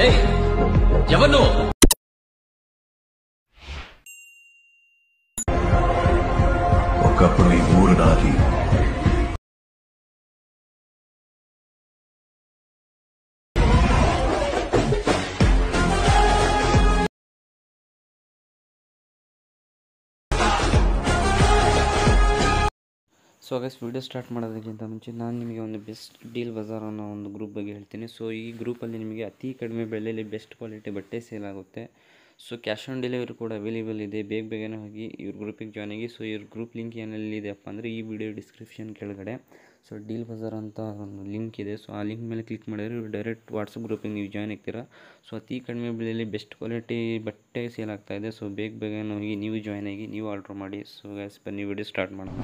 ఏయ్ ఎవరు నువ్వు? ఒకప్పుడు ఈ ఊరు నాది. ಸೊ ಗೈಸ್ ವಿಡಿಯೋ ಸ್ಟಾರ್ಟ್ ಮಾಡೋದಕ್ಕಿಂತ ಮುಂಚೆ ನಾನು ನಿಮಗೆ ಒಂದು ಬೆಸ್ಟ್ ಡೀಲ್ ಬಜಾರ್ ಅನ್ನೋ ಒಂದು ಗ್ರೂಪ್ ಬಗ್ಗೆ ಹೇಳ್ತೀನಿ. ಸೊ ಈ ಗ್ರೂಪಲ್ಲಿ ನಿಮಗೆ ಅತಿ ಕಡಿಮೆ ಬೆಲೆಯಲ್ಲಿ ಬೆಸ್ಟ್ ಕ್ವಾಲಿಟಿ ಬಟ್ಟೆ ಸೇಲ್ ಆಗುತ್ತೆ. ಸೊ ಕ್ಯಾಶ್ ಆನ್ ಡೆಲಿವರಿ ಕೂಡ ಅವೈಲೇಬಲ್ ಇದೆ. ಬೇಗನೆ ಹೋಗಿ ಇವ್ರ ಗ್ರೂಪಿಗೆ ಜಾಯ್ನ್ ಆಗಿ. ಸೊ ಇವ್ರ ಗ್ರೂಪ್ ಲಿಂಕ್ ಏನೆಲ್ಲಿದೆಯಪ್ಪ ಅಂದರೆ ಈ ವಿಡಿಯೋ ಡಿಸ್ಕ್ರಿಪ್ಷನ್ ಕೆಳಗಡೆ ಸೊ ಡೀಲ್ ಬಜಾರ್ ಅಂತ ಒಂದು ಲಿಂಕ್ ಇದೆ. ಸೊ ಆ ಲಿಂಕ್ ಮೇಲೆ ಕ್ಲಿಕ್ ಮಾಡಿದ್ರೆ ಡೈರೆಕ್ಟ್ ವಾಟ್ಸಪ್ ಗ್ರೂಪಿಗೆ ನೀವು ಜಾಯ್ನ್ ಆಗ್ತೀರಾ. ಸೊ ಅತಿ ಕಡಿಮೆ ಬೆಲೆಯಲ್ಲಿ ಬೆಸ್ಟ್ ಕ್ವಾಲಿಟಿ ಬಟ್ಟೆ ಸೇಲ್ ಆಗ್ತಾಯಿದೆ. ಸೊ ಬೇಗನೆ ಹೋಗಿ ನೀವು ಜಾಯ್ನ್ ಆಗಿ ನೀವು ಆರ್ಡ್ರ್ ಮಾಡಿ. ಸೊ ಗೈಸ್ ಬನ್ನಿ ವಿಡಿಯೋ ಸ್ಟಾರ್ಟ್ ಮಾಡೋಣ.